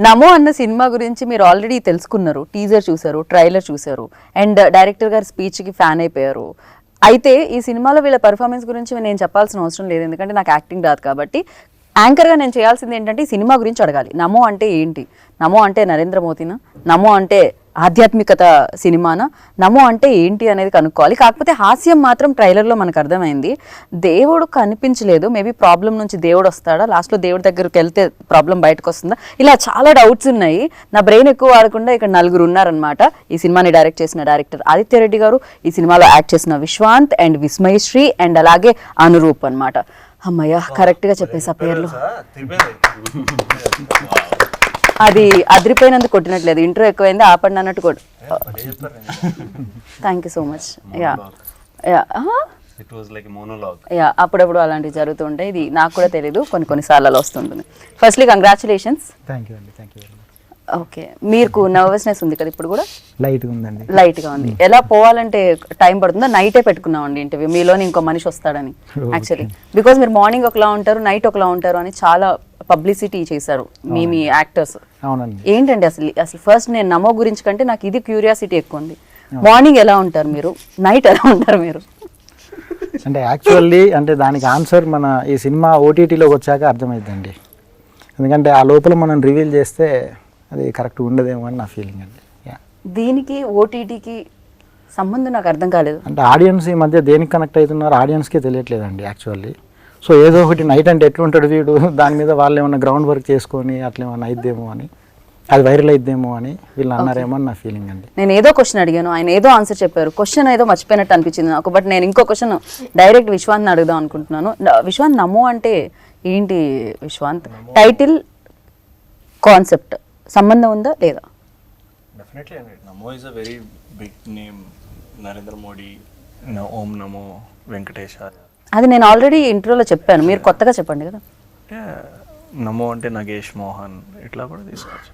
నమో అన్న సినిమా గురించి మీరు ఆల్రెడీ తెలుసుకున్నారు, టీజర్ చూసారు, ట్రైలర్ చూసారు, అండ్ డైరెక్టర్ గారి స్పీచ్కి ఫ్యాన్ అయిపోయారు. అయితే ఈ సినిమాలో వీళ్ళ పర్ఫార్మెన్స్ గురించి నేను చెప్పాల్సిన అవసరం లేదు, ఎందుకంటే నాకు యాక్టింగ్ రాదు. కాబట్టి యాంకర్గా నేను చేయాల్సింది ఏంటంటే ఈ సినిమా గురించి అడగాలి. నమో అంటే ఏంటి, నమో అంటే నరేంద్ర మోదీనా, నమో అంటే ఆధ్యాత్మికత సినిమానా, నమో అంటే ఏంటి అనేది కనుక్కోవాలి. కాకపోతే హాస్యం మాత్రం ట్రైలర్లో మనకు అర్థమైంది. దేవుడు కనిపించలేదు, మేబీ ప్రాబ్లం నుంచి దేవుడు వస్తాడా, లాస్ట్లో దేవుడి దగ్గరికి వెళ్తే ప్రాబ్లం బయటకు వస్తుందా, ఇలా చాలా డౌట్స్ ఉన్నాయి. నా బ్రెయిన్ ఎక్కువ వాడకుండా ఇక్కడ నలుగురు ఉన్నారనమాట. ఈ సినిమాని డైరెక్ట్ చేసిన డైరెక్టర్ ఆదిత్య రెడ్డి గారు, ఈ సినిమాలో యాక్ట్ చేసిన విశ్వాంత్ అండ్ విస్మయశ్రీ అండ్ అలాగే అనురూప్ అనమాట. అమ్మయ్య కరెక్ట్గా చెప్పేసి ఆ పేర్లు. అది అదిరిపోయినందుకు కొట్టినట్లేదు, ఇంట్రో ఎక్కువైంది ఆపండి అన్నట్టు కొట్టు. Thank you so much. Yeah yeah yeah అప్పుడప్పుడు అలాంటివి జరుగుతుంటాయి. ఇది నాకు కూడా తెలీదు, కొన్నిసార్లు అలా వస్తుంటుంది. Firstly congratulations. థ్యాంక్ యూ అండి, థ్యాంక్ యూ. ఓకే, మీకు నర్వస్నెస్ ఉంది కదా ఇప్పుడు కూడా? లైట్గా ఉందండి. లైట్గా ఉంది. ఎలా పోవాలంటే టైం పడుతుందా? నైటే పెట్టుకున్నామండి ఇంటర్వ్యూ, మీలోని ఇంకో మనిషి వస్తాడని. యాక్చువల్లీ బికాజ్ మీరు మార్నింగ్ ఒకలా ఉంటారు, నైట్ ఒకలా ఉంటారు అని చాలా పబ్లిసిటీ చేశారు మీ యాక్టర్స్. అవునండి. ఏంటండి అసలు ఫస్ట్ నేను నమో గురించి కంటే నాకు ఇది క్యూరియాసిటీ ఎక్కువ ఉంది. మార్నింగ్ ఎలా ఉంటారు మీరు, నైట్ ఎలా ఉంటారు మీరు? అంటే యాక్చువల్లీ అంటే దానికి ఆన్సర్ మన ఈ సినిమా ఓటీటీలోకి వచ్చాక అర్థమైందండి. ఎందుకంటే ఆ లోపల మనం రివీల్ చేస్తే అది కరెక్ట్ ఉండదేమో అని నా ఫీలింగ్ అండి. దీనికి ఓటీటీకి సంబంధం నాకు అర్థం కాలేదు. అంటే ఆడియన్స్ ఈ మధ్య దేనికి కనెక్ట్ అవుతున్నారు ఆడియన్స్కే తెలియట్లేదండి యాక్చువల్లీ. సో ఏదో ఒకటి నైట్ అంటే ఎట్లుంటాడు వీడు, దాని మీద వాళ్ళు ఏమన్నా గ్రౌండ్ వర్క్ చేసుకొని అట్లా ఏమన్నా అయిద్దేమో అని, అది వైరల్ అయిద్దేమో అని వీళ్ళు అన్నారేమో అని నా ఫీలింగ్ అండి. నేను ఏదో క్వశ్చన్ అడిగాను, ఆయన ఏదో ఆన్సర్ చెప్పారు, క్వశ్చన్ ఏదో మర్చిపోయినట్టు అనిపించింది నాకు. బట్ నేను ఇంకో క్వశ్చన్ డైరెక్ట్ విశ్వాంత్ని అడుగుదాం అనుకుంటున్నాను. విశ్వాంత్, నమో అంటే ఏంటి విశ్వాంత్? టైటిల్, కాన్సెప్ట్ సంబంధం ఉందా లేదా? డెఫినెట్లీ అండి. Namo is a very big name. Narendra Modi, ఓం నమో వెంకటేశ. అది నేను ఆల్రెడీ ఇంట్రోలో చెప్పాను, మీరు కొత్తగా చెప్పండి కదా. నమో అంటే నగేష్ మోహన్, ఇట్లా కూడా తీసుకోవచ్చు.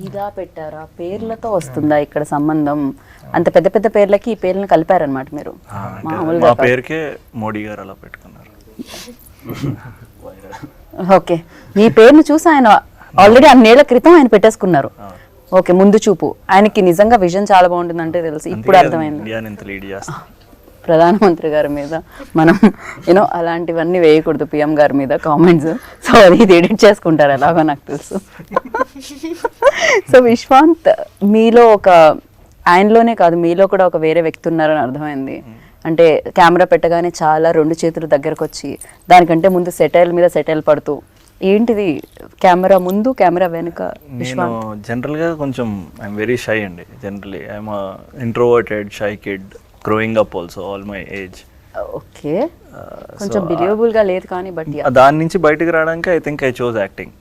ఇలా పెట్టారా? పేర్లతో వస్తుందా ఇక్కడ సంబంధం? అంత పెద్ద పెద్ద పేర్లకి ఈ పేర్లను కలిపారనమాట మీరు. మా పేరుకే మోడీ గారు అలా పెట్టుకున్నారు. ఓకే, మీ పేరును చూసి ఆయన ఆల్రెడీ అన్నేళ్ల క్రితం ఆయన పెట్టేసుకున్నారు. ఓకే, ముందు చూపు. ఆయనకి నిజంగా విజన్ చాలా బాగుంటుందంటే తెలుసు, ఇప్పుడు అర్థమైంది. ప్రధానమంత్రి గారి మీద మనం యూనో అలాంటివన్నీ వేయకూడదు, పిఎం గారి మీద కామెంట్స్. సో అది ఇది ఎడిట్ చేసుకుంటారు ఎలాగో నాకు తెలుసు. సో విశ్వాంత్, మీలో ఒక, ఆయనలోనే కాదు మీలో కూడా ఒక వేరే వ్యక్తి ఉన్నారని అర్థమైంది. అంటే కెమెరా పెట్టగానే చాలా రెండు చేతులు దగ్గరకు వచ్చి, దానికంటే ముందు సెటైల్ మీద సెటైల్ పడుతూ, ఏంటిది కెమెరా ముందు కెమెరా వెనుక? నేను జనరల్గా కొంచెం ఐఎమ్ వెరీ షై అండి. Generally I'm introverted shy kid growing up also all my age. Okay, కొంచెం బిలీవబుల్ గా లేదు కానీ బట్ దాని నుంచి బయటకు రావడానికి I think I chose acting.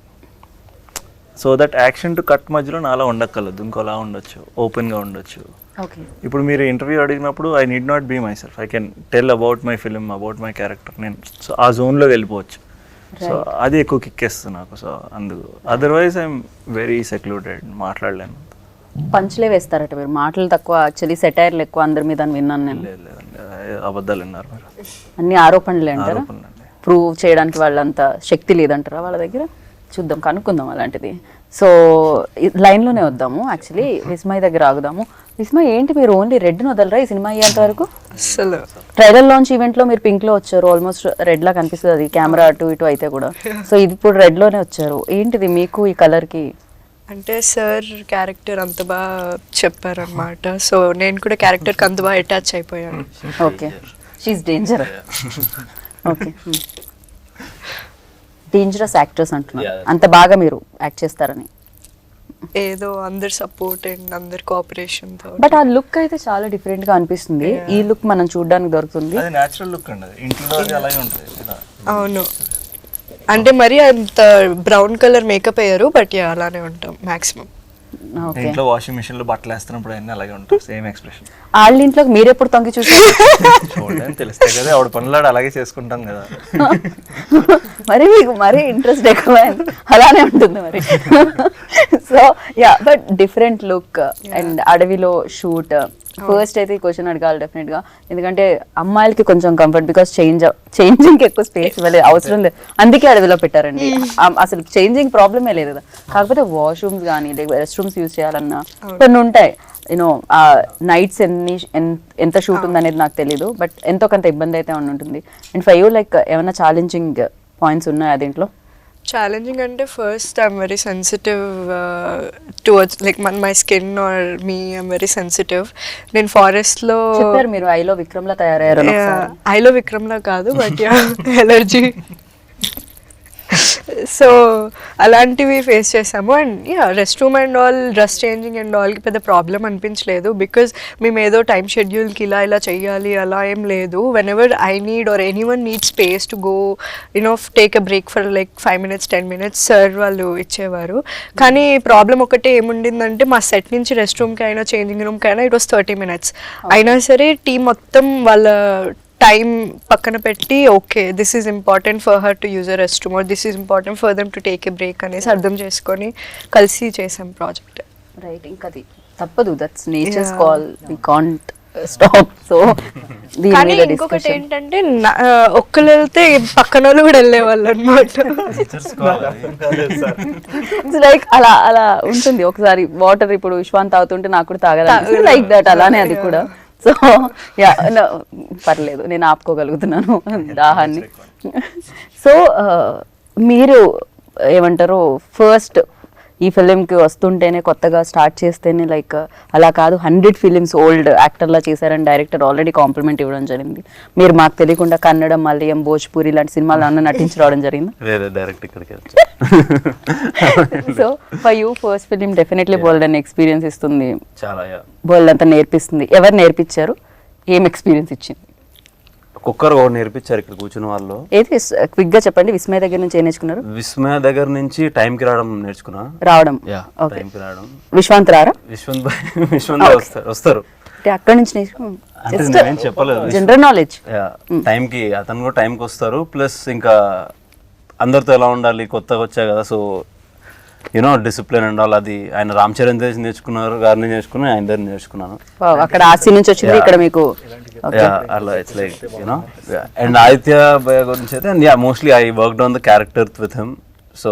So that action to cut మధ్యలో నాలా ఉండక్కర్లేదు, ఇంకోలా ఉండొచ్చు, ఓపెన్గా ఉండొచ్చు. ఇప్పుడు మీరు ఇంటర్వ్యూ అడిగినప్పుడు I need not be myself, I can tell about my film, about my character. నేను సో ఆ జోన్లో వెళ్ళిపోవచ్చు. సో అది ఎక్కువ కిక్కేస్తుంది నాకు. సో అందుకు, అదర్వైజ్ ఐఎమ్ వెరీ సెక్లూడెడ్, మాట్లాడలేను. పంచులే వేస్తారట మీరు, మాటలు తక్కువ, యాక్చువల్లీ సెటైర్లు ఎక్కువ అందరి మీద విన్నాను నేను. లేదండి, అబద్ధాలు విన్నారు మీరు. అన్ని ఆరోపణలే అంటారా? ప్రూవ్ చేయడానికి వాళ్ళంత శక్తి లేదంటారా వాళ్ళ దగ్గర? చూద్దాం, కనుక్కుందాం అలాంటిది. సో లైన్లోనే వద్దాము, యాక్చువల్లీ విస్మయ్ దగ్గర ఆగుదాము. విస్మయ్, ఏంటి మీరు ఓన్లీ రెడ్ని వదలరా ఈ సినిమా అయ్యేంత వరకు? అసలు ట్రైలర్ లాంచ్ ఈవెంట్లో మీరు పింక్లో వచ్చారు, ఆల్మోస్ట్ రెడ్ లా కనిపిస్తుంది అది కెమెరా అటు ఇటు అయితే కూడా. సో ఇది ఇప్పుడు రెడ్లోనే వచ్చారు, ఏంటిది మీకు ఈ కలర్కి? అంటే సార్ క్యారెక్టర్ అంత బాగా చెప్పారనమాట. సో నేను కూడా క్యారెక్టర్కి అంత బాగా అటాచ్ అయిపోయాను. Okay, she's danger. Okay, dangerous actors అంటున్నారు, అంత బాగా మీరు యాక్ట్ చేస్తారని. ఏదో అందరు సపోర్ట్ అండ్ అందరు కోఆపరేషన్ తో. బట్ ఆ లుక్ అయితే చాలా డిఫరెంట్ గా అనిపిస్తుంది. ఈ లుక్ మనం చూడడానికి దొరుకుతుంది. అది నేచురల్ లుక్ అండి, ఇంట్లో అలాగే ఉంటుంది. అవును, అంటే మరి అంత బ్రౌన్ కలర్ మేకప్ అయ్యారు, బట్ అలానే ఉంటాం మాక్సిమం. ఇంట్లో వాషింగ్ మిషన్ లో బట్టలు వేస్తున్నప్పుడు అన్నీ అలాగే ఉంటాయి, సేమ్ ఎక్స్ప్రెషన్. వాళ్ళ ఇంట్లోకి మీరెప్పుడు తొంగి చూసారు? చూడడానికి తెలుస్తాయి కదా, ఆవిడ పనులాడు అలాగే చేసుకుంటాం కదా. మరి మీకు మరీ ఇంట్రెస్ట్ ఎక్కువ, అలానే ఉంటుంది మరి. So so yeah but different look and అడవిలో షూట్ ఫస్ట్ అయితే ఈ క్వశ్చన్ అడగాలి డెఫినెట్ గా, ఎందుకంటే అమ్మాయిలకి కొంచెం కంఫర్ట్ బికాస్ చేంజింగ్ ఎక్కువ స్పేస్ ఇవ్వలేదు, అవసరం లేదు, అందుకే అడవిలో పెట్టారండి. అసలు చేంజింగ్ ప్రాబ్లమే లేదు కదా, కాకపోతే వాష్రూమ్స్ కానీ రెస్ట్ రూమ్స్ యూజ్ చేయాలన్నా కొన్ని ఉంటాయి. యూనో నైట్స్ ఎంత షూట్ ఉందనేది నాకు తెలీదు, బట్ ఎంతో కొంత ఇబ్బంది అయితే ఉంటుంది. అండ్ ఫర్ యూ లైక్ ఏమైనా ఛాలెంజింగ్ పాయింట్స్ ఉన్నాయా దీంట్లో? ఛాలెంజింగ్ అంటే first I'm very sensitive towards like my skin or me I'm very sensitive. నేను ఫారెస్ట్లో చెప్పారు మీరు ఐలో విక్రమ్లా తయారయ్యారు. ఐలో విక్రమ్లా కాదు బట్ ఎలర్జీ. సో అలాంటివి ఫేస్ చేసాము. And rest room and all dress changing and ఆల్కి పెద్ద ప్రాబ్లం అనిపించలేదు, బికాజ్ మేము ఏదో టైం షెడ్యూల్కి ఇలా చెయ్యాలి అలా ఏం లేదు. When ever I need or any one need space to go take a break for like 5 minutes 10 minutes sir వాళ్ళు ఇచ్చేవారు. కానీ ప్రాబ్లం ఒకటే ఏముండిందంటే మా సెట్ నుంచి రెస్ట్ రూమ్కి అయినా చేంజింగ్ రూమ్కి అయినా ఇట్ వాస్ 30 minutes. అయినా సరే టీం మొత్తం వాళ్ళ టైం పక్కన పెట్టి okay this is important for her to use a rest room or this is important for them to take a break అనేసి అర్థం చేసుకొని కలిసి చేసాం ప్రాజెక్ట్. రైట్, ఇంకా అది తప్పదు, that's nature's call, we can't stop. So కానీ ఇంకొకటి ఏంటంటే ఒక్కరు వెళ్తే పక్కన వాళ్ళు కూడా వెళ్ళేవాళ్ళు అనమాట. లైక్ అలా అలా ఉంటుంది. ఒకసారి వాటర్ ఇప్పుడు విశ్వాంత్ తాగుతుంటే నాకు కూడా తాగాలి లైక్ దట్, అలానే అది కూడా. సో యా పర్లేదు, నేను ఆపుకోగలుగుతున్నాను దాహాన్ని. సో మీరు ఏమంటారు, ఫస్ట్ ఈ ఫిలింకి వస్తుంటేనే కొత్తగా స్టార్ట్ చేస్తేనే లైక్ అలా కాదు 100 films ఓల్డ్ యాక్టర్లా చేశారని డైరెక్టర్ ఆల్రెడీ కాంప్లిమెంట్ ఇవ్వడం జరిగింది. మీరు మాకు తెలియకుండా కన్నడం, మలయాళం, భోజ్పూరి లాంటి సినిమాలు అన్న నటించి రావడం జరిగింది. So for you first film definitely bold అని ఎక్స్పీరియన్స్ ఇస్తుంది, బోల్డ్ అంతా నేర్పిస్తుంది. ఎవరు నేర్పించారు, ఏం ఎక్స్పీరియన్స్ ఇచ్చింది? ఒక్కొక్కరు నేర్పించారు ఇక్కడ కూర్చున్న వాళ్ళు. ఏది క్విక్ గా చెప్పండి. విస్మయ దగ్గర నుంచి ఏం నేర్చుకున్నారు? విస్మయ దగ్గర నుంచి టైంకి రావడం నేర్చుకున్నా. రావడం, టైంకి రావడం. విశ్వాంత్ రారా? విశ్వంత్ వస్తారు. అక్కడ నుంచి నేర్చుకున్నాం, చెప్పలేదు, జనరల్ నాలెడ్జ్. టైంకి అతను కూడా టైంకి వస్తారు. ప్లస్ ఇంకా అందరితో ఎలా ఉండాలి, కొత్తగా వచ్చాయి కదా, so you know discipline and all. అది ఆయన రామ్ చరణ్ తేజ్ నేర్చుకున్నారు, గారిని నేర్చుకుని ఆయన దగ్గర నేర్చుకున్నాను. అక్కడ ఆసి నుంచి వచ్చింది, ఇక్కడ మీకు అలా it's like you know. And Aditya భయ గురించి అయితే mostly I worked on the character with him. So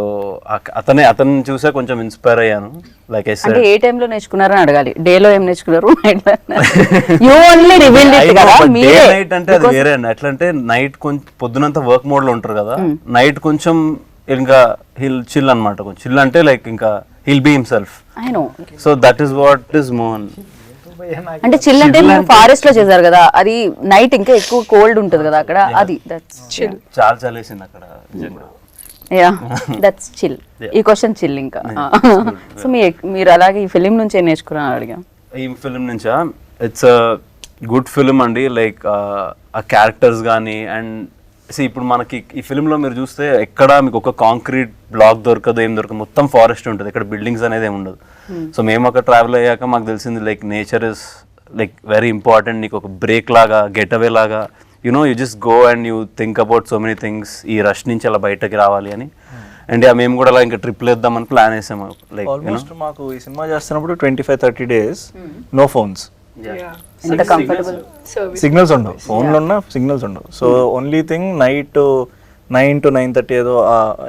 అతన్ని చూసే కొంచెం ఇన్స్పైర్ అయ్యాను. లైక్ ఐ సెడ్, ఏ టైంలో నేర్చుకున్నారని అడగాలి. డేలో ఏం నేర్చుకున్నారు? యు ఓన్లీ రివీల్డ్ ఇట్ కదా. నైట్ అంటే అది వేరే అండి. ఎట్లా అంటే నైట్ కొంచెం పొద్దునంతా వర్క్ మోడ్ లో ఉంటారు కదా, నైట్ కొంచెం ఇంకా హిల్ చిల్ అన్నమాట. కొంచెం చిల్ అంటే లైక్ ఇంకా he'll be himself. I know. So that is what is Mohan. అంటే చిల్ అంటే మీరు ఫారెస్ట్ లో చేశారు కదా, అది నైట్ ఇంకా ఎక్కువ కోల్డ్ ఉంటుంది కదా అక్కడ, అది దట్స్ చిల్. చాలా చలేసింది అక్కడ నిజంగా. Yeah that's chill. ఈ క్వశ్చన్ చిల్ ఇంకా. సో మీరు అలాగే ఈ ఫిలిం నుంచి ఏం నేర్చుకున్నాను అడిగా. ఈ ఫిలిం నుంచా, ఇట్స్ అ గుడ్ ఫిలిం అండి. లైక్ ఆ క్యారెక్టర్స్ కానీ అండ్ ఇప్పుడు మనకి ఈ ఫిలింలో మీరు చూస్తే ఎక్కడ మీకు ఒక కాంక్రీట్ బ్లాక్ దొరకదు, ఏం దొరకదు, మొత్తం ఫారెస్ట్ ఉంటుంది. ఇక్కడ బిల్డింగ్స్ అనేది ఏమి ఉండదు. సో మేము అక్కడ ట్రావెల్ అయ్యాక మాకు తెలిసింది like nature is like very important. నీకు ఒక బ్రేక్ లాగా, గెట్ అవే లాగా, you know you just go and you think about so many things. ఈ రష్ నుంచి అలా బయటకి రావాలి అని. అండ్ మేము కూడా అలా ఇంకా ట్రిప్లు వేద్దామని ప్లాన్ వేసాము. లైక్ ఆల్మోస్ట్ మాకు ఈ సినిమా చేస్తున్నప్పుడు 25-30 days నో ఫోన్స్, సిగ్నల్స్ ఉండవు, ఫోన్లు ఉన్నా సిగ్నల్స్ ఉండవు. So only thing night 9 to 9:30 ఏదో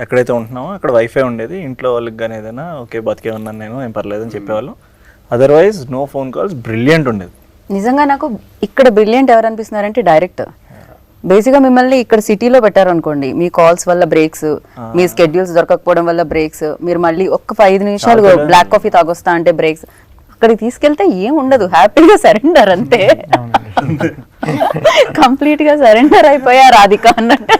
ఎక్కడైతే ఉంటున్నామో అక్కడ వైఫై ఉండేది. ఇంట్లో వాళ్ళకి కానీ ఏదైనా ఓకే బతికే ఉన్నాను నేను, ఏం పర్లేదు అని చెప్పేవాళ్ళు. Otherwise no phone calls. Brilliant ఉండేది నిజంగా. నాకు ఇక్కడ బ్రిలియంట్ ఎవరు అనిపిస్తున్నారంటే డైరెక్టర్. బేసిక్గా మిమ్మల్ని ఇక్కడ సిటీలో పెట్టారు అనుకోండి, మీ కాల్స్ వల్ల బ్రేక్స్, మీ స్కెడ్యూల్స్ దొరకకపోవడం వల్ల బ్రేక్స్, మీరు మళ్ళీ ఒక్క 5 నిమిషాలు బ్లాక్ కాఫీ తాగొస్తా అంటే బ్రేక్స్. అక్కడికి తీసుకెళ్తే ఏం ఉండదు, హ్యాపీగా సరెండర్ అంతే. కంప్లీట్ గా సరెండర్ అయిపోయా రాధిక అన్నట్టు.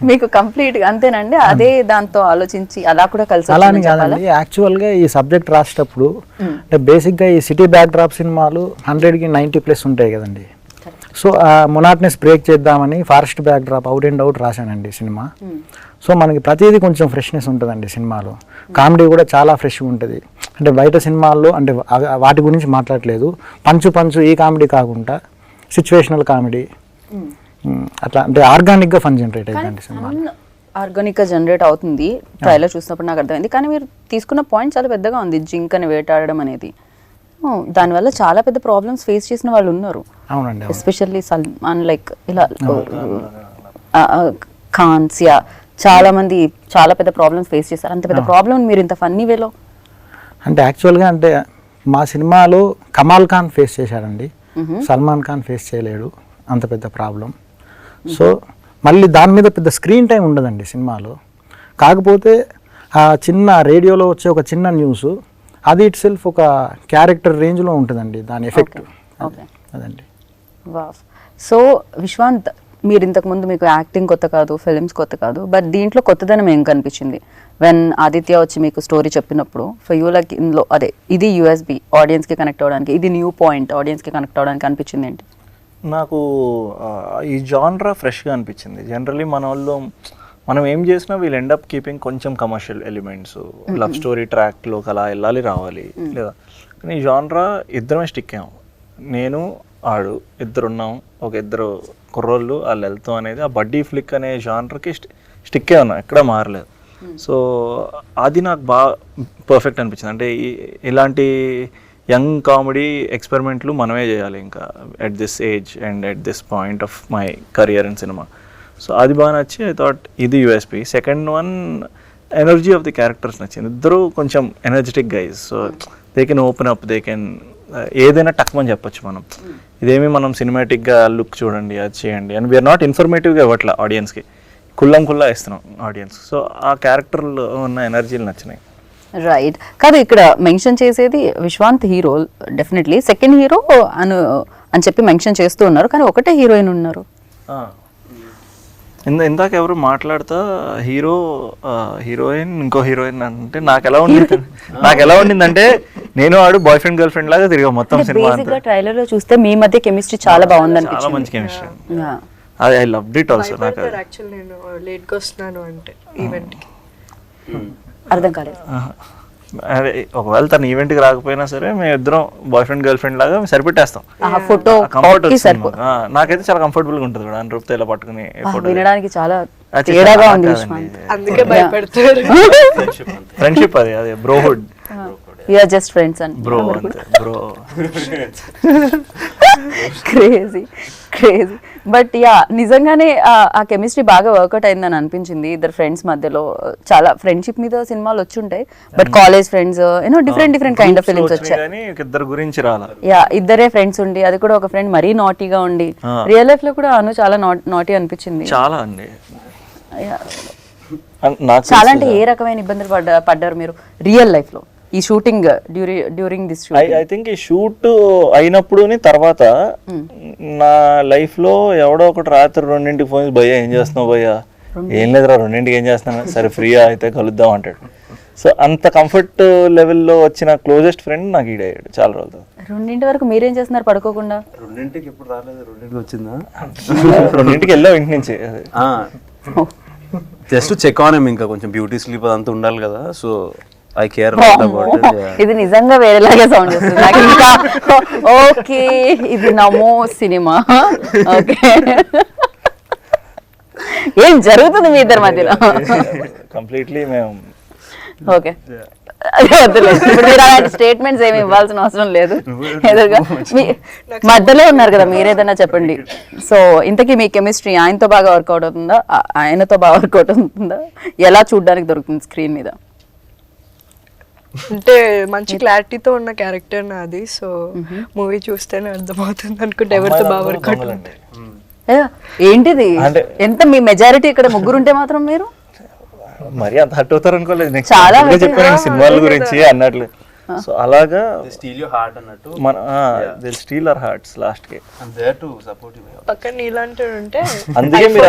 మీకు కంప్లీట్ గా అంతేనండి. అదే దాంతో ఆలోచించి అలా కూడా కలిసి. అలా అని కాదండి, యాక్చువల్ గా ఈ సబ్జెక్ట్ రాసేటప్పుడు అంటే బేసిక్ గా ఈ సిటీ బ్యాక్ డ్రాప్ సినిమాలు 100కి 90+ ఉంటాయి కదండి. సో ఆ మొనాటనెస్ బ్రేక్ చేద్దామని forest backdrop out and out రాశానండి సినిమా. సో మనకి ప్రతిదీ కొంచెం ఫ్రెష్నెస్ ఉంటుందండి సినిమాలో. కామెడీ కూడా చాలా ఫ్రెష్గా ఉంటుంది. అంటే బయట సినిమాల్లో అంటే వాటి గురించి మాట్లాడలేదు, పంచు ఈ కామెడీ కాకుండా సిచ్యువేషనల్ కామెడీ అట్లా అంటే ఆర్గానిక్గా ఫన్ జనరేట్ అవుతుందండి సినిమా. ఆర్గానిక్గా జనరేట్ అవుతుంది ట్రైలర్ చూసినప్పుడు నాకు అర్థమైంది. కానీ మీరు తీసుకున్న పాయింట్ చాలా పెద్దగా ఉంది, జింక్ అని వేటాడడం అనేది. దానివల్ల చాలా పెద్ద ప్రాబ్లమ్స్ ఫేస్ చేసిన వాళ్ళు ఉన్నారు. అవునండి. ఎస్పెషల్లీ సల్మాన్ లైక్ ఇలా ఖాన్స్ యా చాలా మంది చాలా పెద్ద ప్రాబ్లమ్స్ ఫేస్ చేశారు. అంత పెద్ద ప్రాబ్లమ్ మీరు ఇంత ఫన్నీ వేలో అంటే యాక్చువల్గా అంటే మా సినిమాలో కమాల్ ఖాన్ ఫేస్ చేశాడండి, సల్మాన్ ఖాన్ ఫేస్ చేయలేడు అంత పెద్ద ప్రాబ్లం. సో మళ్ళీ దాని మీద పెద్ద స్క్రీన్ టైం ఉండదండి సినిమాలో. కాకపోతే ఆ చిన్న రేడియోలో వచ్చే ఒక చిన్న న్యూస్ అది ఇట్ సెల్ఫ్ ఒక క్యారెక్టర్ రేంజ్లో ఉంటుందండి దాని ఎఫెక్ట్. అదండి. వావ్. సో విశ్వాంత్, మీరు ఇంతకుముందు మీకు యాక్టింగ్ కొత్త కాదు, ఫిలిమ్స్ కొత్త కాదు, బట్ దీంట్లో కొత్తదనం ఏం కనిపించింది వెన్ ఆదిత్య వచ్చి మీకు స్టోరీ చెప్పినప్పుడు? ఫర్ యూ లైక్ ఇందులో అదే ఇది యూఎస్బి ఆడియన్స్కి కనెక్ట్ అవ్వడానికి, ఇది న్యూ పాయింట్ ఆడియన్స్కి కనెక్ట్ అవ్వడానికి అనిపించింది ఏంటి? నాకు ఈ జాన్రా ఫ్రెష్గా అనిపించింది. జనరలీ మన వాళ్ళు మనం ఏం చేసినా వీళ్ళు ఎండ్ అప్ కీపింగ్ కొంచెం కమర్షియల్ ఎలిమెంట్స్, లవ్ స్టోరీ ట్రాక్లోకి అలా వెళ్ళాలి రావాలి లేదా. కానీ ఈ జాన్రా ఇద్దరమే స్టిక్ అయ్యాం, నేను ఆడు ఇద్దరున్నాం, ఒక ఇద్దరు కుర్రోళ్ళు వాళ్ళు వెళ్తాం అనేది ఆ బడ్డీ ఫ్లిక్ అనే జాన్రాకి స్టిక్కే ఉన్నాం, ఎక్కడ మారలేదు. సో అది నాకు బాగా పర్ఫెక్ట్ అనిపించింది. అంటే ఇలాంటి యంగ్ కామెడీ ఎక్స్పెరిమెంట్లు మనమే చేయాలి ఇంకా at this age and at this point of my career in cinema. So అది బాగా నచ్చి ఐ థాట్ ఇది USP. Second one energy of the characters నచ్చింది. ఇద్దరు కొంచెం energetic guys, so they can open up, they can ఏదైనా టక్మని చెప్పొచ్చు మనం. ఇదేమి మనం సినిమాటిక్గా లుక్ చూడండి అది చేయండి అని వీఆర్ నాట్ ఇన్ఫర్మేటివ్గా ఇవ్వట్లా ఆడియన్స్కి, కుల్లా ఇస్తున్నాం ఆడియన్స్. సో ఆ క్యారెక్టర్లో ఉన్న ఎనర్జీలు నచ్చినాయి. రైట్. కాదు, ఇక్కడ మెన్షన్ చేసేది Vishwanth hero definitely, second hero అని చెప్పి మెన్షన్ చేస్తూ ఉన్నారు, కానీ ఒకటే హీరోయిన్ ఉన్నారు. ఇందాక ఎవరు మాట్లాడుతా హీరో హీరోయిన్ ఇంకో హీరోయిన్ అంటే నాకు ఎలా ఉండిందంటే నేను ఆడు బాయ్ ఫ్రెండ్ గర్ల్ ఫ్రెండ్ లాగా తిరిగా మొత్తం సినిమా. బేసిక్గా ట్రైలర్ లో చూస్తే మీ మధ్య కెమిస్ట్రీ చాలా బాగుంది చాలా అనిపించింది. మంచి chemistry. I loved it also. నాకు యాక్చువల్లీ నేను లేట్గా వస్తున్నాను అంటే ఈవెంట్కి అర్థం కాలేదు. అదే ఒకవేళ తన ఈవెంట్కి రాకపోయినా సరే మేము ఇద్దరం బాయ్ ఫ్రెండ్ గర్ల్ ఫ్రెండ్ లాగా సరిపెట్టేస్తాం. ఫోటో కంఫర్ట్ నాకైతే చాలా కంఫర్టబుల్గా ఉంటుంది కూడా రూపుతో ఇలా పట్టుకుని ఫోటో. వినడానికి చాలా తేడాగా ఉంది విశ్వాంత్. అందుకే భయపడతారు. ఫ్రెండ్షిప్ అది అదే brohood. We are just friends and bro అంతే bro. Crazy crazy. But yeah నిజంగానే ఆ కెమిస్ట్రీ బాగా వర్కౌట్ అయిందని అనిపించింది ఇద్దరు ఫ్రెండ్స్ మధ్యలో. చాలా ఫ్రెండ్షిప్ మీద సినిమాలు వచ్చి ఉంటాయి, but college friends you know different kind of films వచ్చాయి. ఇద్దరు గురించి రాలా. యా ఇద్దరే ఫ్రెండ్స్ ఉండి, అది కూడా ఒక ఫ్రెండ్ మరీ నాటీగా ఉండి. రియల్ లైఫ్ లో కూడా అను చాలా నాటీ అనిపించింది. చాలా అండి. చాలా అంటే ఏ రకమైన ఇబ్బందులు పడ్డారు మీరు రియల్ లైఫ్ లో ఈ shooting during this shoot? I think ఈ షూట్ అయినప్పుడు తర్వాత నా లైఫ్ లో ఎవడో ఒకటి రాత్రి 2ంటికి ఫోన్ చేసి భయ్యా ఏం చేస్తున్నావు భయ్యా, ఏం లేదురా 2ంటికి ఏం చేస్తున్నాను, సరే ఫ్రీగా అయితే కలుద్దాం అంటాడు. సో అంత కంఫర్ట్ లెవెల్లో వచ్చిన క్లోజెస్ట్ ఫ్రెండ్ నాకు ఈడయ్యాడు చాలా రోజులు. 2 వరకు మీరేం చేస్తున్నారు పడుకోకుండా? 2ంటికి ఎప్పుడు రాలేదు, 2ంటికి వచ్చిందా? 2ంటికి వెళ్ళావు ఇంటి నుంచి. జస్ట్ చెక్ ఆన్ ఏం, ఇంకా కొంచెం బ్యూటీ స్లీప్ అదంతా ఉండాలి కదా, సో ఐ కేర్. ఇది నిజంగా వేరేలాగా సౌండ్ చేస్తుంది నాకు ఇంకా. ఓకే ఇది నమో సినిమా. ఓకే ఏం జరుగుతుంది మీ ఇద్దరి మధ్యలో? కంప్లీట్లీ మేము ఓకే ఇప్పుడు మీరు అలాంటి స్టేట్మెంట్స్ ఏమి ఇవ్వాల్సిన అవసరం లేదు. ఎదురుగా మధ్యలో ఉన్నారు కదా, మీరేదైనా చెప్పండి. సో ఇంతకీ మీ కెమిస్ట్రీ ఆయనతో బాగా వర్కౌట్ అవుతుందా, ఆయనతో బాగా వర్కౌట్ అవుతుందా, ఎలా చూడడానికి దొరుకుతుంది స్క్రీన్ మీద? అంటే మంచి క్లారిటీతో ఉన్న క్యారెక్టర్ నాది, సో మూవీ చూస్తేనే అర్థమవుతుంది అనుకుంటే ఎవరితో బాగా వర్కౌట్ ఉంటుంది. ఏంటిది ఎంత మీ మెజారిటీ ఇక్కడ ముగ్గురు ఉంటే మాత్రం మీరు మరి అంత హట్ అవుతారు అనుకోలేదు. చాలా చెప్పాను సినిమాల గురించి అన్నట్లు. సో అలాగా స్టీల్ యువర్ హార్ట్ అన్నట్టు మన దిల్ స్టీల్ అవర్ హార్ట్స్ లాస్ట్ కి. పక్కన ఇలాంటి ఉంటే అందుకే మీరు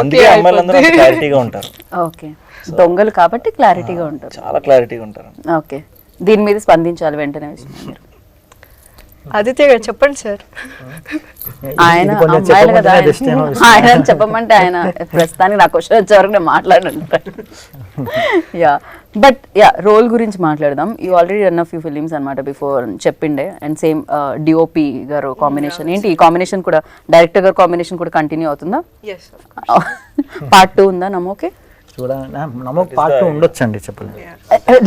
అందుకే అమ్మాయిలందరూ క్లారిటీగా ఉంటారు. ఓకే దొంగలు కాబట్టి క్లారిటీగా ఉంటారు, చాలా క్లారిటీగా ఉంటారు. ఓకే దీని మీద స్పందించాలి వెంటనే. ఆదిత్య గారు చెప్పండి సార్. ఆయన ఇది కొంచెం అమ్మాయిలు కదా, చెప్పకపోతేనే best ఏమో ఆయన చెప్పమంటే ఆయన ప్రస్తుతానికి నా క్వశ్చన్ వచ్చే వరకు నేను మాట్లాడుంటాను. యా బట్ యా రోల్ గురించి మాట్లాడదాం. You already run of few films అనమాట బిఫోర్ చెప్పిండే. అండ్ సేమ్ డిఓపి గారు కాంబినేషన్ ఏంటి, ఈ కాంబినేషన్ కూడా డైరెక్టర్ గారు కాంబినేషన్ కూడా కంటిన్యూ అవుతుందా? పార్ట్ 2 ఉందా నమ్మోకే? చూడండి నమ్మకం పార్ట్ ఉండొచ్చండి, చెప్పలేదు.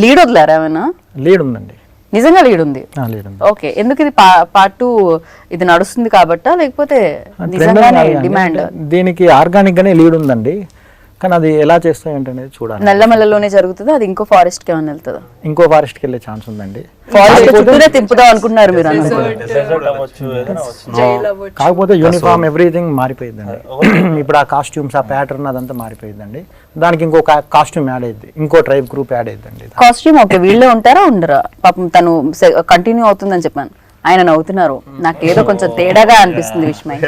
లీడ్ వదిలేరా ఏమైనా? లీడ్ ఉందండి, నిజంగా లీడ్ ఉంది. లీడ్ ఉంది. ఓకే, ఎందుకు ఇది పార్ట్ 2 ఇది నడుస్తుంది కాబట్టా లేకపోతే నిజంగానే డిమాండ్? దీనికి ఆర్గానిక్ గానే లీడ్ ఉందండి, కానీ అది ఎలా చేస్తాయి ఏంటనేది చూడాలి. నల్లమల్లలోనే జరుగుతుందా, అది ఇంకో ఫారెస్ట్ కి ఏమైనా వెళ్తుందా? ఇంకో ఫారెస్ట్ కి వెళ్ళే ఛాన్స్ ఉందండి. ఫారెస్ట్ చుట్టూనే తిప్పుదాం అనుకున్నారు మీరు కాకపోతే యూనిఫామ్ ఎవ్రీథింగ్ మారిపోయిందండి. ఇప్పుడు ఆ కాస్ట్యూమ్స్, ఆ ప్యాటర్న్ అదంతా మారిపోయిందండి. దానికి ఇంకో కాస్ట్యూమ్ యాడ్ అయ్యింది, ఇంకో ట్రైబ్ గ్రూప్ యాడ్ అయ్యిందండి. కాస్ట్యూమ్ ఓకే, వీళ్ళే ఉంటారా ఉండరా? పాపం తను కంటిన్యూ అవుతుందని చెప్పాను, ఆయన నవ్వుతున్నారు. నాకు ఏదో కొంచెం తేడాగా అనిపిస్తుంది విస్మయ్.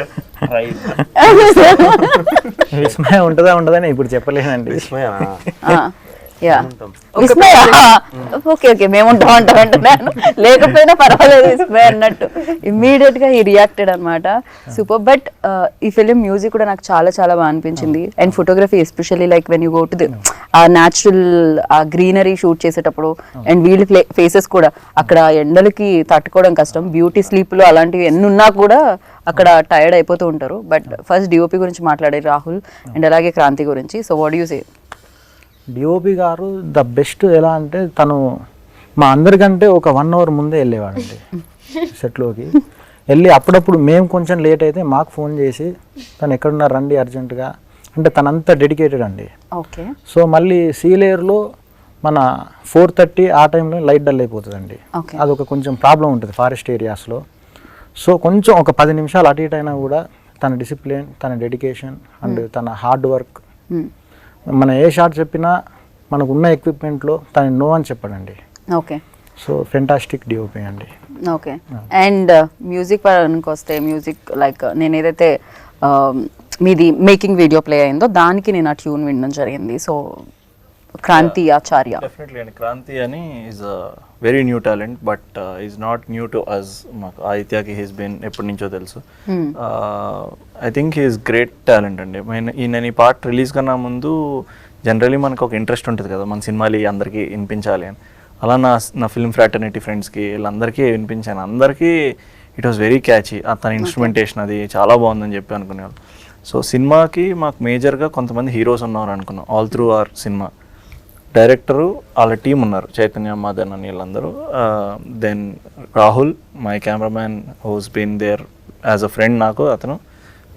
విస్మయ ఉంటుందా ఉండదని ఇప్పుడు చెప్పలేనండి. యా విస్మయ్, ఓకే ఓకే మేము ఉంటాం అంటున్నాను, లేకపోయినా పర్వాలేదు విస్మయ్ అన్నట్టు ఇమ్మీడియట్ గా ఈ రియాక్టెడ్ అనమాట. సూపర్. బట్ ఈ ఫిలిం మ్యూజిక్ కూడా నాకు చాలా చాలా బాగా అనిపించింది. And photography especially like when you go to the ఆ న్యాచురల్ ఆ గ్రీనరీ షూట్ చేసేటప్పుడు, అండ్ వీళ్ళ ఫేసెస్ కూడా అక్కడ ఎండలకి తట్టుకోవడం కష్టం, బ్యూటీ స్లీప్ లో అలాంటివి ఎన్ని ఉన్నా కూడా అక్కడ టైర్డ్ అయిపోతూ ఉంటారు. బట్ ఫస్ట్ డిఓపి గురించి మాట్లాడారు రాహుల్, అండ్ అలాగే క్రాంతి గురించి. So what you say? DOP గారు ద బెస్ట్. ఎలా అంటే తను మా అందరికంటే ఒక 1 hour ముందే వెళ్ళేవాడండి సెట్లోకి. వెళ్ళి అప్పుడప్పుడు మేము కొంచెం లేట్ అయితే మాకు ఫోన్ చేసి తను ఎక్కడున్నారు రండి అర్జెంటుగా అంటే, తనంతా డెడికేటెడ్ అండి. ఓకే. సో మళ్ళీ సీ లేయర్లో మన 4:30 ఆ టైంలో లైట్ డల్ అయిపోతుందండి. అదొక కొంచెం ప్రాబ్లం ఉంటుంది ఫారెస్ట్ ఏరియాస్లో. సో కొంచెం ఒక 10 నిమిషాలు అటు ఇటు అయినా కూడా తన డిసిప్లిన్, తన డెడికేషన్ అండ్ తన హార్డ్ వర్క్, మన ఏ షాట్ చెప్పినా మనకు ఉన్న ఎక్విప్మెంట్లో తను నో అని చెప్పాడండి. ఓకే. సో ఫెంటాస్టిక్ డిఓపి అండి. ఓకే. అండ్ మ్యూజిక్ పరానికి వస్తే, మ్యూజిక్ లైక్ నేను ఏదైతే మీది మేకింగ్ వీడియో ప్లే అయిందో దానికి నేను ఆ ట్యూన్ వినడం జరిగింది. సో క్రాంతి ఆచార్య. డెఫినెట్లీ అండి. క్రాంతి అని is very new talent, but is not new to us. మాకు ఆదిత్యకి హీస్ బీన్ ఎప్పటి నుంచో తెలుసు. I think he's great talent అండి. నేను ఈ పార్ట్ రిలీజ్ కన్నా ముందు జనరలీ మనకు ఒక ఇంట్రెస్ట్ ఉంటుంది కదా, మన సినిమాలు అందరికీ వినిపించాలి అని. అలా నా ఫిల్మ్ ఫ్రాటర్నిటీ ఫ్రెండ్స్కి వీళ్ళందరికీ వినిపించాను. అందరికీ ఇట్ వాస్ వెరీ క్యాచీ. తన ఇన్స్ట్రుమెంటేషన్ అది చాలా బాగుందని చెప్పి అనుకునేవాళ్ళు. సో సినిమాకి మాకు మేజర్గా కొంతమంది హీరోస్ ఉన్నారు అనుకున్నాం all through our cinema. Director వాళ్ళ టీం ఉన్నారు, చైతన్య, మదన్ అని వీళ్ళందరూ. Then Rahul, my cameraman who's been there as a friend నాకు, అతను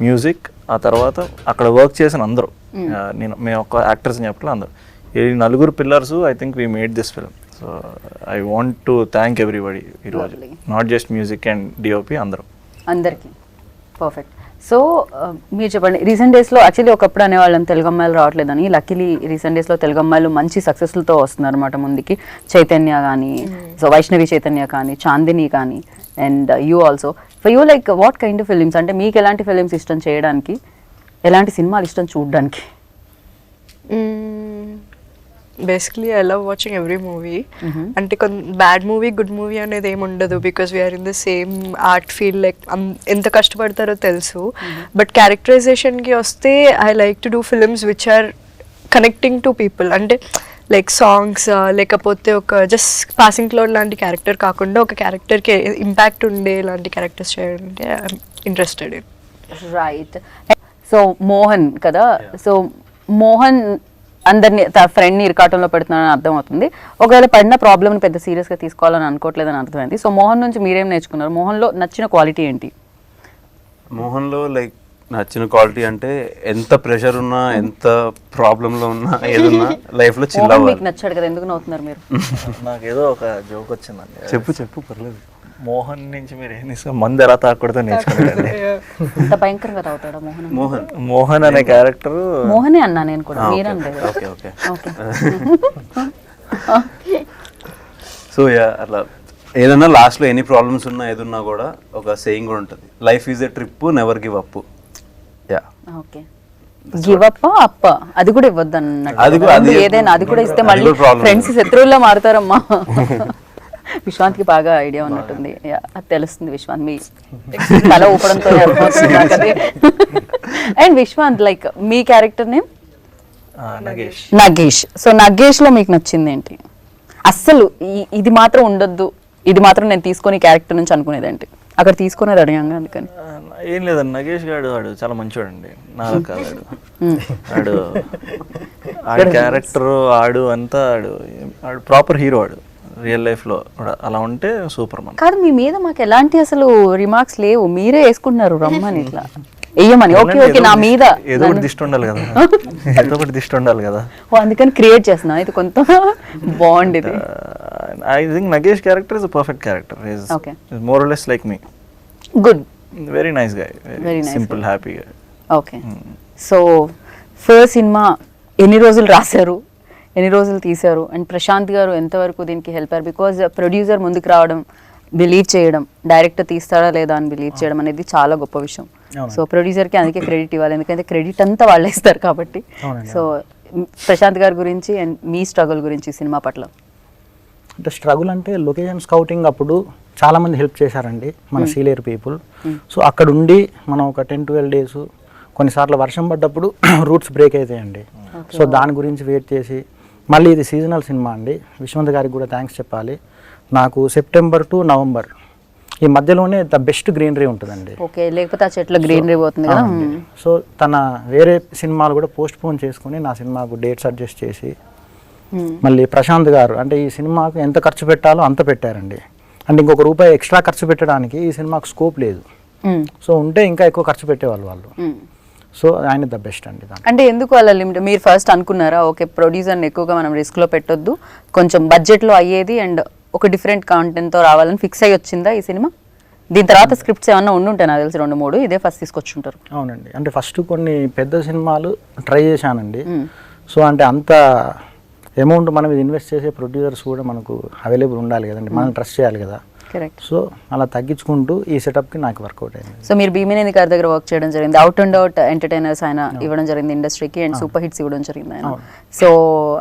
మ్యూజిక్. ఆ తర్వాత అక్కడ వర్క్ చేసిన అందరూ, మేము ఒక యాక్టర్స్ అని చెప్పలే, అందరూ ఈ 4 pillars I think we made this film. So I want to thank everybody ఈరోజు, not just music and DOP, అందరికీ. పర్ఫెక్ట్. సో మీరు చెప్పండి, రీసెంట్ డేస్లో యాక్చువల్లీ ఒకప్పుడు అనేవాళ్ళం తెలుగు అమ్మాయిలు రావట్లేదని, లక్కీలీ రీసెంట్ డేస్లో తెలుగు అమ్మాయిలు మంచి సక్సెస్లతో వస్తున్నారు అనమాట ముందుకి. చైతన్య కానీ, సో వైష్ణవి చైతన్య కానీ, చాందిని కానీ, and you also. For you like what kind of films, అంటే మీకు ఎలాంటి ఫిలిమ్స్ ఇష్టం చేయడానికి, ఎలాంటి సినిమాలు ఇష్టం చూడడానికి? Basically I love watching every movie. అంటే బ్యాడ్ మూవీ, గుడ్ మూవీ అనేది ఏమి ఉండదు, because we are in the same art field. Like ఎంత కష్టపడతారో తెలుసు. బట్ క్యారెక్టరైజేషన్కి వస్తే I like to do films which are connecting to people. అంటే లైక్ సాంగ్స్, లేకపోతే ఒక జస్ట్ పాసింగ్ క్లౌడ్ లాంటి క్యారెక్టర్ కాకుండా ఒక క్యారెక్టర్కి ఇంపాక్ట్ ఉండే లాంటి క్యారెక్టర్స్ చేయాలంటే I'm interested in. Right. So Mohan కదా, సో మోహన్ అందరినీ ఫ్రెండ్ని ఇరకాటంలో పెడుతున్నానని అర్థమవుతుంది. ఒకవేళ పడిన ప్రాబ్లమ్ని పెద్ద సీరియస్గా తీసుకోవాలని అనుకోవట్లేదని అర్థమైంది. సో మోహన్ నుంచి మీరేం నేర్చుకున్నారు? మోహన్లో నచ్చిన క్వాలిటీ ఏంటి? మోహన్లో లైక్ నచ్చిన క్వాలిటీ అంటే ఎంత ప్రెషర్ ఉన్నా, ఎంత ప్రాబ్లంలో ఉన్నా, ఏదున్నా లైఫ్లో చిల్ అవ్వాలి. మీకు నచ్చాడు కదా, ఎందుకు నవ్వుతున్నారు మీరు? నాకేదో ఒక జోక్ వచ్చిందండి. చెప్పు పర్లేదు. మోహన్ నుంచి మీరు ఏం తీసుకుని మందు ఎలా తాకూడదో నేర్చుకున్నారండి. అంత భయంకరంగా తాగుతాడా మోహన్? మోహన్ అనే క్యారెక్టర్ మోహనే అన్నా నేను కూడా, మీరంటే. ఓకే. సో అట్లా ఏదన్నా లాస్ట్లో ఎన్ని ప్రాబ్లమ్స్ ఉన్నా, ఏదున్నా కూడా ఒక సేయింగ్ కూడా ఉంటుంది, life is a trip, never give up. Okay. Give up అది కూడా ఇవ్వద్దు అన్నట్టు. ఏదైనా అది కూడా ఇస్తే మళ్ళీ ఫ్రెండ్స్ శత్రువుల్లో మారుతారమ్మా. విశ్వాంత్కి బాగా ఐడియా ఉన్నట్టుంది. Yeah, అది తెలుస్తుంది విశ్వాంత్ మీ తల ఊపడంతో అండ్ విశ్వాంత్ లైక్ మీ character name Nagesh. Nagesh. So Nagesh లో మీకు నచ్చింది ఏంటి? అస్సలు ఇది మాత్రం ఉండొద్దు, ఇది మాత్రం నేను తీసుకొని క్యారెక్టర్ నుంచి అనుకునేది ఏంటి? అక్కడ తీసుకునేది అడిగాను అందుకని. ఏం లేదండి, నగేష్ గాడు వాడు చాలా మంచివాడండి. నాకు కాదు ఆడు ఆడు క్యారెక్టర్ ఆడు అంతా ఆడు ప్రాపర్ హీరో. ఆడు రియల్ లైఫ్ లో అలా ఉంటే సూపర్ మన. కాదు మీ మీద మాకు ఎలాంటి అసలు రిమార్క్స్ లేవు, మీరే వేసుకుంటున్నారు రమ్మని ఇట్లా వెయ్యమని. ఓకే ఓకే నా మీద ఏదో ఒకటి దిష్టి ఉండాలి కదా, ఏదో ఒకటి దిష్టి ఉండాలి కదా. ఓ అందుకని క్రియేట్ చేస్తున్నా. ఇది కొంత బాగుండేది. I think Nagesh character is a perfect character. Okay. He's more or less like me. Good. Very nice guy. Very nice simple, happy guy. Okay. So first cinema ఎన్ని రోజులు రాశారు, ఎన్ని రోజులు తీశారు, అండ్ ప్రశాంత్ గారు ఎంతవరకు దీనికి హెల్ప్ అయ్యారు? బికాజ్ ప్రొడ్యూసర్ ముందుకు రావడం, బిలీవ్ చేయడం, డైరెక్టర్ తీస్తాడా లేదా అని బిలీవ్ చేయడం అనేది చాలా గొప్ప విషయం. సో ప్రొడ్యూసర్కి అందుకే క్రెడిట్ ఇవ్వాలి, ఎందుకంటే క్రెడిట్ అంతా వాళ్ళే ఇస్తారు కాబట్టి. సో ప్రశాంత్ గారి గురించి అండ్ మీ స్ట్రగుల్ గురించి సినిమా పట్ల. అంటే స్ట్రగుల్ అంటే లొకేషన్ స్కౌటింగ్ అప్పుడు చాలామంది హెల్ప్ చేశారండి మన సీనియర్ పీపుల్. సో అక్కడ ఉండి మనం ఒక 10-12 డేస్, కొన్నిసార్లు వర్షం పడ్డప్పుడు రూట్స్ బ్రేక్ అవుతాయండి. సో దాని గురించి వెయిట్ చేసి, మళ్ళీ ఇది సీజనల్ సినిమా అండి. విశ్వంత్ గారికి కూడా థ్యాంక్స్ చెప్పాలి. నాకు సెప్టెంబర్ టు నవంబర్ ఈ మధ్యలోనే ద బెస్ట్ గ్రీనరీ ఉంటుందండి. ఓకే, లేకపోతే ఆ చెట్ల గ్రీనరీ పోతుంది కదా. సో తన వేరే సినిమాలు కూడా పోస్ట్ పోన్ చేసుకుని నా సినిమాకు డేట్స్ అడ్జస్ట్ చేసి, మళ్ళీ ప్రశాంత్ గారు అంటే ఈ సినిమాకు ఎంత ఖర్చు పెట్టాలో అంత పెట్టారండి. అంటే ఇంకొక రూపాయి ఎక్స్ట్రా ఖర్చు పెట్టడానికి ఈ సినిమాకు స్కోప్ లేదు. సో ఉంటే ఇంకా ఎక్కువ ఖర్చు పెట్టేవాళ్ళు వాళ్ళు. సో ఆయన ద బెస్ట్ అండి. అంటే ఎందుకు అలా లిమిట్? మీరు ఫస్ట్ అనుకున్నారా ఓకే ప్రొడ్యూసర్ని ఎక్కువగా మనం రిస్క్లో పెట్టొద్దు, కొంచెం బడ్జెట్లో అయ్యేది అండ్ ఒక డిఫరెంట్ కాంటెంట్తో రావాలని ఫిక్స్ అయ్యి వచ్చిందా ఈ సినిమా? దీని తర్వాత స్క్రిప్ట్స్ ఏమన్నా ఉండుంటాయి నాకు తెలిసి 2-3, ఇదే ఫస్ట్ తీసుకొచ్చుంటారు. అవునండి, అంటే ఫస్ట్ కొన్ని పెద్ద సినిమాలు ట్రై చేశానండి. సో అంటే అంత అమౌంట్ మనం ఇది ఇన్వెస్ట్ చేసే ప్రొడ్యూసర్స్ కూడా మనకు అవైలబుల్ ఉండాలి కదండి, మనం ట్రస్ట్ చేయాలి కదా. కరెక్ట్. సో అలా తగ్గించుకుంటూ ఈ సెటప్కి నాకు వర్కౌట్ అయింది. సో మీరు భీమినేని గారి దగ్గర వర్క్ చేయడం జరిగింది, అవుట్ అండ్ అవుట్ ఎంటర్టైనర్స్ ఆయన ఇవ్వడం జరిగింది ఇండస్ట్రీకి, అండ్ సూపర్ హిట్స్ ఇవ్వడం జరిగింది ఆయన. సో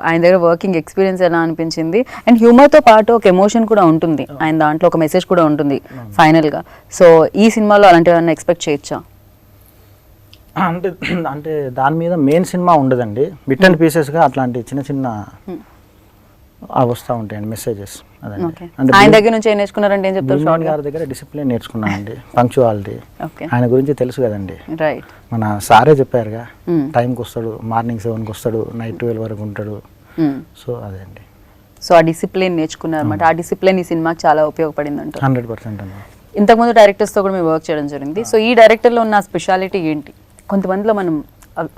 ఆయన దగ్గర వర్కింగ్ ఎక్స్పీరియన్స్ ఎలా అనిపించింది? అండ్ హ్యూమర్తో పాటు ఒక ఎమోషన్ కూడా ఉంటుంది ఆయన దాంట్లో, ఒక మెసేజ్ కూడా ఉంటుంది ఫైనల్గా. సో ఈ సినిమాలో అలాంటివి ఏమైనా ఎక్స్పెక్ట్ చేయొచ్చా? అంటే అంటే దాని మీద మెయిన్ సినిమా ఉండదండి, బిట్ అండ్ పీసెస్గా అట్లాంటి చిన్న చిన్న వస్తూ ఉంటాయండి మెసేజెస్. అదండి. అంటే ఆయన దగ్గర నుంచి ఏం నేర్చుకున్నారంటే ఏం చెప్తారు? భీమన్ గారి దగ్గర డిసిప్లిన్ నేర్చుకున్నానండి, పంక్చువాలిటీ. ఆయన గురించి తెలుసు కదండి, రైట్. మన సారే చెప్పారుగా, టైంకి వస్తాడు, మార్నింగ్ 7కి వస్తాడు, నైట్ 12 వరకు ఉంటాడు. సో అదే అండి. సో ఆ డిసిప్లిన్ నేర్చుకున్నారు అనమాట. ఆ డిసిప్లిన్ ఈ సినిమాకి చాలా ఉపయోగపడింది అంట. 100% అండి. ఇంతకుముందు డైరెక్టర్స్తో కూడా మీరు వర్క్ చేయడం జరిగింది. సో ఈ డైరెక్టర్లో ఉన్న స్పెషాలిటీ ఏంటి? కొంతమందిలో మనం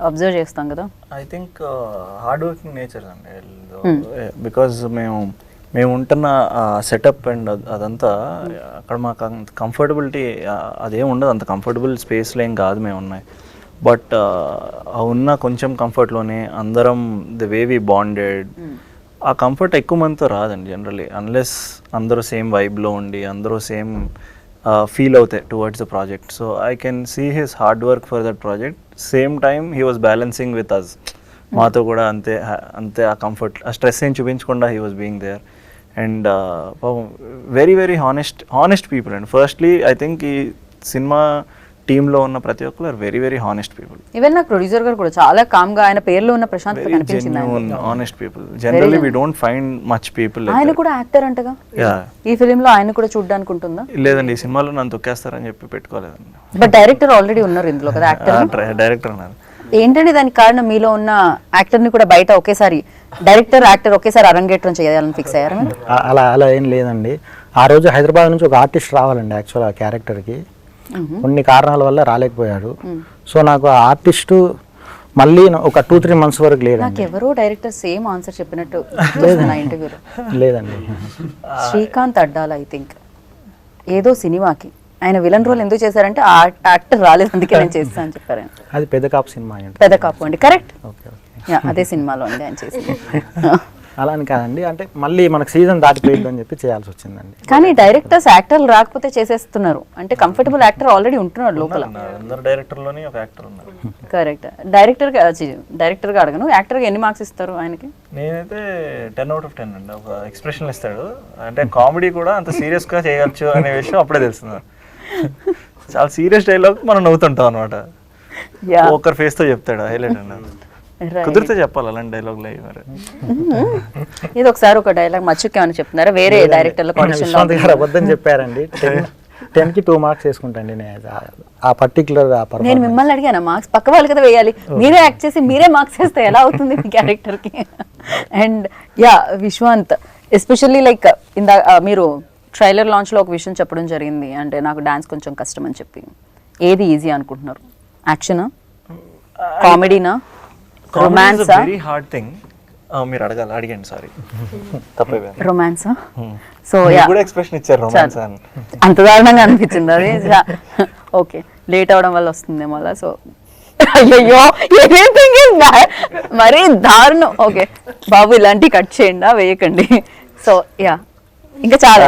అబ్జర్వ్ చేస్తాం కదా. I think hard working nature అండి. బికాజ్ మేము ఉంటున్న సెటప్ అండ్ అదంతా అక్కడ మాకు అంత కంఫర్టబిలిటీ అదేం ఉండదు, అంత కంఫర్టబుల్ స్పేస్లో ఏం కాదు మేము ఉన్నాయి. బట్ ఉన్న కొంచెం కంఫర్ట్లోనే అందరం ద వే వి బాండెడ్, ఆ కంఫర్ట్ ఎక్కువ మందితో రాదండి జనరల్లీ, అన్లెస్ అందరూ సేమ్ వైబ్లో ఉండి అందరూ సేమ్ ఫీల్ అవుతాయి towards the project. So I can see his hard work for that project. Same time he was balancing with us, మాతో కూడా అంతే అంతే ఆ కంఫర్ట్, ఆ స్ట్రెస్ ఏం చూపించకుండా he was being there. And very very honest people and firstly I think ఈ cinema టీంలో ఉన్న ప్రతి ఒక్కరు are very very honest people. Even నాకు ప్రొడ్యూసర్ గారు కూడా చాలా కామ్ గా, ఆయన పేరులో ఉన్న ప్రశాంత్ కనిపించింది. Honest people generally we don't find much people. ఆయన కూడా యాక్టర్ అంటగా, ఈ ఫిలిం లో ఆయన కూడా చూడడానికి ఉంటుందా? లేదండి, ఈ సినిమాలో నన్ను తొక్కేస్తారని చెప్పి పెట్టుకోలేదండి. బట్ డైరెక్టర్ ఆల్రెడీ ఉన్నారు ఇందులో కదా, యాక్టర్. డైరెక్టర్ ఉన్నారు. ఏంటంటే దానికి కారణం మీలో ఉన్న యాక్టర్ ని కూడా బయట ఒకేసారి డైరెక్టర్ యాక్టర్ ఒకేసారి అరంగేట్రం చేయాలని ఫిక్స్ అయ్యారు. అలా ఏం లేదండి. ఆ రోజు హైదరాబాద్ నుంచి ఒక ఆర్టిస్ట్ రావాలండి యాక్చువల్ ఆ క్యారెక్టర్కి, కొన్ని కారణాల వల్ల రాలేకపోయాడు. సో నాకు ఆ ఆర్టిస్టు మళ్ళీ ఒక 2-3 months వరకు లేదండి. నాకు ఎవరో డైరెక్టర్ సేమ్ ఆన్సర్ చెప్పినట్టు నా ఇంటర్వ్యూలో. లేదండి, శ్రీకాంత్ అడ్డాల ఐ థింక్ ఏదో సినిమాకి ఆయన విలన్ రోల్ ఎందుకు చేశారంటే ఆ యాక్టర్ రాలేదు అందుకే నేను చేస్తాను అని చెప్పారు. అది పెద్ద కాపు సినిమా. పెద్ద కాపు అండి, కరెక్ట్. ఓకే ఓకే, అదే సినిమాలో అండి ఆయన చేసింది. అలా అని కాదండి, అంటే మళ్ళీ మనకు సీజన్ దాటిపోయింది అని చెప్పి చేయాల్సి వచ్చిందండి. కానీ డైరెక్టర్స్ యాక్టర్లు రాకపోతే చేసేస్తున్నారు, అంటే కంఫర్టబుల్ యాక్టర్ ఆల్రెడీ ఉంటున్నాడు లోపల. అందరు డైరెక్టర్లోని ఒక యాక్టర్ ఉన్నారు. కరెక్ట్. డైరెక్టర్గా అడగను, యాక్టర్గా ఎన్ని మార్క్స్ ఇస్తారు ఆయనకి? నేనైతే 10/10 అండి. ఒక ఎక్స్ప్రెషన్ ఇస్తాడు, అంటే కామెడీ కూడా అంత సీరియస్గా చేయవచ్చు అనే విషయం అప్పుడే తెలుస్తుంది. చాలా సీరియస్ డైలాగ్ మనం నవ్వుతుంటాం అనమాట. ఒకరి ఫేస్తో చెప్తాడు, హైలైట్ అండి. కుదిరితే చెప్పాలి అలాంటి డైలాగ్ లైవ్ మరి. ఇది ఒకసారి ఒక డైలాగ్ మచ్చుకి అని చెప్తున్నారా వేరే డైరెక్టర్ల విశ్వాంత్ గారు అబద్ధం చెప్పారండి. 10కి 2 మార్క్స్ వేసుకుంటాండి నేను ఆ పర్టికులర్. నేను మిమ్మల్ని అడిగాను మార్క్స్, పక్క వాళ్ళు కదా వేయాలి, మీరే యాక్ట్ చేసి మీరే మార్క్స్ వేస్తే ఎలా అవుతుంది మీ క్యారెక్టర్కి? And yeah Vishwanth, especially like ఇందా మీరు ట్రైలర్ లాంచ్లో ఒక విషయం చెప్పడం జరిగింది, అంటే నాకు డాన్స్ కొంచెం కష్టం అని చెప్పి. ఏది ఈజీ అనుకుంటున్నారు? యాక్షనా, కామెడీనా, రొమాన్సా? Very hard thing. మీరు అడగండి, సారీ తప్పైపోయింది. రొమాన్సా? సో కూడా ఎక్స్ప్రెషన్ ఇచ్చారు రొమాన్స్ అని. అంత దారుణంగా అనిపించింది అది. ఓకే, లేట్ అవడం వల్ల వస్తుందేమో అలా. సో అయ్యో ఎవ్రీథింగ్ ఇస్ బ్యాడ్, మరీ దారుణం. ఓకే బాబు, ఇలాంటివి కట్ చేయండి, వేయకండి. సో యా, ఇంకా చాలా.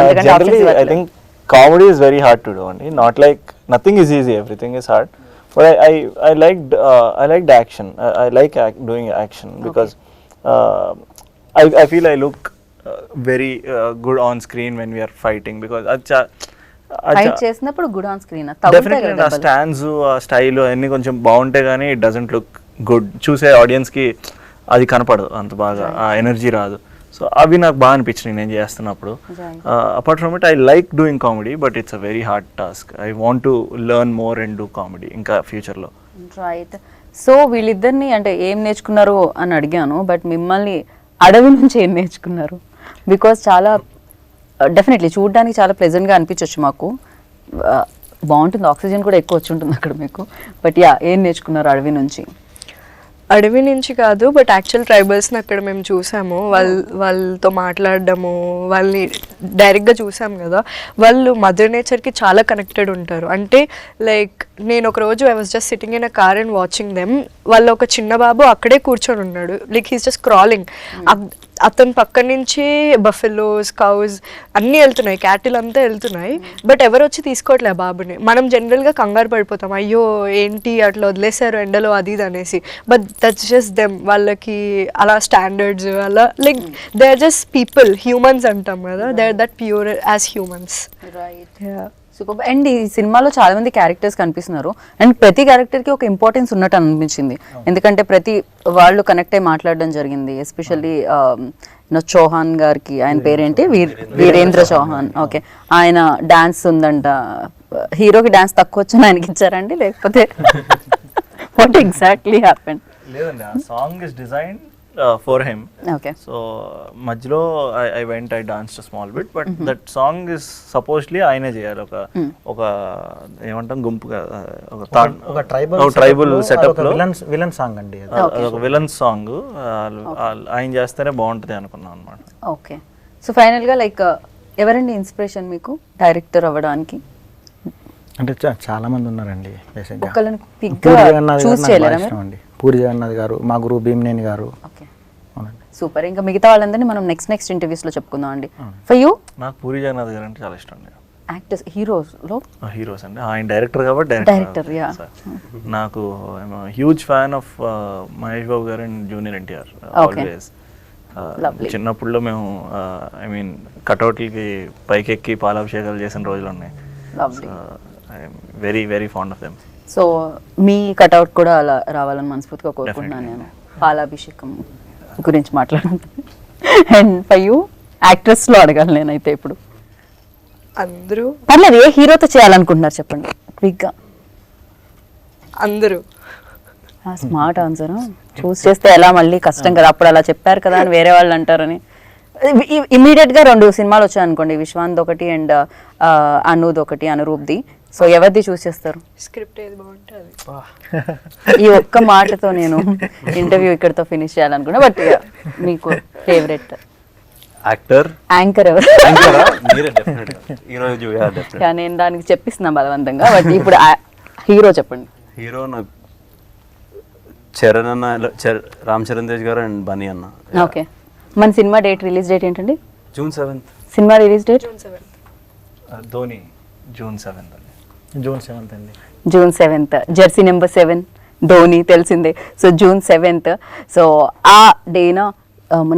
I think comedy is very hard to do అండి. Not like nothing is easy, everything is hard. But I liked action. I like doing action because I feel I look very good on screen when we are fighting, because fight చేసినప్పుడు good on screen definitely ఆ stands, ఆ style అన్ని కొంచెం బాగుంటే కానీ it doesn't look good. చూసే ఆడియన్స్కి అది కనపడదు, అంత బాగా ఆ ఎనర్జీ రాదు. సో అవి నాకు బాగా అనిపించినాయి నేను చేస్తున్నప్పుడు. Apart from it I like doing comedy, but it's a very hard task. I want to learn more and do comedy ఇంకా ఫ్యూచర్లో. రైట్. సో వీళ్ళిద్దరిని అంటే ఏం నేర్చుకున్నారు అని అడిగాను, బట్ మిమ్మల్ని అడవి నుంచి ఏం నేర్చుకున్నారు? బికాస్ చాలా డెఫినెట్లీ చూడడానికి చాలా ప్లెజెంట్గా అనిపించవచ్చు మాకు, బాగుంటుంది, ఆక్సిజన్ కూడా ఎక్కువ వచ్చి ఉంటుంది అక్కడ మీకు. బట్ యా, ఏం నేర్చుకున్నారు అడవి నుంచి? అడవి నుంచి కాదు, బట్ యాక్చువల్ ట్రైబల్స్ని అక్కడ మేము చూసాము. వాళ్ళతో మాట్లాడడము, వాళ్ళని డైరెక్ట్గా చూసాం కదా. వాళ్ళు మదర్ నేచర్కి చాలా కనెక్టెడ్ ఉంటారు. అంటే లైక్ నేను ఒక రోజు I was just sitting in a car and watching them. వాళ్ళ ఒక చిన్న బాబు అక్కడే కూర్చొని ఉన్నాడు, లైక్ హీస్ జస్ట్ క్రాలింగ్. అతని పక్క నుంచి బఫెలోస్, కౌస్ అన్నీ వెళ్తున్నాయి, క్యాటిల్ అంతా వెళ్తున్నాయి, బట్ ఎవరు వచ్చి తీసుకోవట్లే బాబుని. మనం జనరల్గా కంగారు పడిపోతాం, అయ్యో ఏంటి అట్లా వదిలేశారు ఎండలో అది ఇది అనేసి. But that's just them. వాళ్ళకి అలా స్టాండర్డ్స్ అలా, like they are just people, humans అంటాం కదా, they are that pure as humans. Right. Super. And ఈ సినిమాలో చాలా మంది క్యారెక్టర్స్ కనిపిస్తున్నారు, అండ్ ప్రతి క్యారెక్టర్కి ఒక ఇంపార్టెన్స్ ఉన్నట్టు అనిపించింది. ఎందుకంటే ప్రతి వాళ్ళు కనెక్ట్ అయ్యి మాట్లాడడం జరిగింది. ఎస్పెషల్లీ చౌహాన్ గారికి, ఆయన పేరేంటి, వీరేంద్ర చౌహాన్. ఓకే, ఆయన డాన్స్ ఉందంట, హీరోకి డాన్స్ తక్కువ వచ్చని ఆయనకి ఇచ్చారండి, లేకపోతే వాట్ ఎగ్జాక్ట్లీ హ్యాపెండ్? లేదండి, uh song is design for him. Okay. So మధ్యలో I danced small bit, but that song is supposedly ఆయనే చేయాలి. ఒక ఏమంటాం గుంపుగా, ఒక ట్రైబల్ సెటప్ లో విలన్ సాంగ్ అండి, ఒక విలన్ సాంగ్ ఆయన చేస్తేనే బాగుంటుంది అనుకున్నాం అనమాట. ఓకే. సో ఫైనల్గా లైక్ ఎవరండి ఇన్స్పిరేషన్ మీకు డైరెక్టర్ అవ్వడానికి? అంటే చాలా మంది ఉన్నారండి. ఒకళ్ళని పిక్గా చూస్ చేయలేరా మీరు? పూరి జగన్నాథ్ గారు, మా గురువు భీమనేని గారు. Okay, super. ఇంకా మిగతా వాళ్ళందరినీ మనం నెక్స్ట్ ఇంటర్వ్యూస్ లో చెప్పుకుందాం అండి. For you? నాకు పూరి జగన్నాథ్ గారు అంటే చాలా ఇష్టం అండి. యాక్టర్స్, హీరోస్ అండి, ఆయన డైరెక్టర్ కాబట్టి డైరెక్టర్. నాకు huge fan of Mahesh Babu గారు అండ్ జూనియర్ ఎన్టీఆర్ ఆల్వేస్. చిన్నప్పుడులో మేము ఐ మీన్ కటౌట్లకి పైకెక్కి పాలాభిషేకాలు చేసిన రోజులు ఉన్నాయి. Very very fond of them. So me cutout కూడా అలా రావాలని మనస్ఫూర్తిగా కోరుకుంటున్నాను నేను. పాలాభిషేకం గురించి మాట్లాడాను. అండ్ ఫర్ యూ, యాక్ట్రెస్ లో అడగాలి నేనైతే ఇప్పుడు. అందరూ పర్లేదు, ఏ హీరోతో చేయాలనుకుంటున్నారు చెప్పండి క్విక్గా. అందరూ. Smart answer. చూస్ చేస్తే ఎలా మళ్ళీ కష్టం కదా, అప్పుడు అలా చెప్పారు కదా అని వేరే వాళ్ళు అంటారని. ఇమీడియట్ గా 2 సినిమాలు వచ్చాయి అనుకోండి, విశ్వాంత్ ఒకటి అండ్ అనూద్ ఒకటి, అనురూప్ది. సో ఎవరిది చూస్ చేస్తారు? స్క్రిప్ట్ ఏది బాగుంటుంది. ఈ ఒక్క మాటతో నేను ఇంటర్వ్యూ ఇక్కడతో ఫినిష్ చేయాలనుకున్నా. బట్ మీకు ఫేవరెట్ యాక్టర్, యాంకర్ ఎవరు? నేను దానికి చెప్పిస్తున్నా బలవంతంగా. బట్ ఇప్పుడు హీరో చెప్పండి. హీరో నాకు చరణ్ అన్న, రామ్ చరణ్ తేజ్ గారు అండ్ బనీ అన్న. ఓకే. మన సినిమా డేట్, రిలీజ్ డేట్ ఏంటండి? June 7th. Cinema release date Dhoni June 7th అండి. June 7th అండి. June 7th. Jersey number 7 Dhoni తెలిసిందే. So June 7th. సో ఆ డేన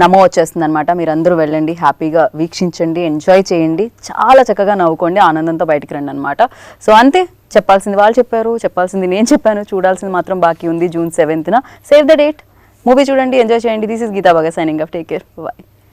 నమో వచ్చేస్తుంది అనమాట. మీరు అందరూ వెళ్ళండి, హ్యాపీగా వీక్షించండి, ఎంజాయ్ చేయండి, చాలా చక్కగా నవ్వుకోండి, ఆనందంతో బయటికి రండి అనమాట. సో అంతే, చెప్పాల్సింది వాళ్ళు చెప్పారు, చెప్పాల్సింది నేను చెప్పాను, చూడాల్సింది మాత్రం బాకీ ఉంది. June 7th save the date, movie చూడండి, ఎంజాయ్ చేయండి. This is Geeta Bagga signing off. Take care, bye.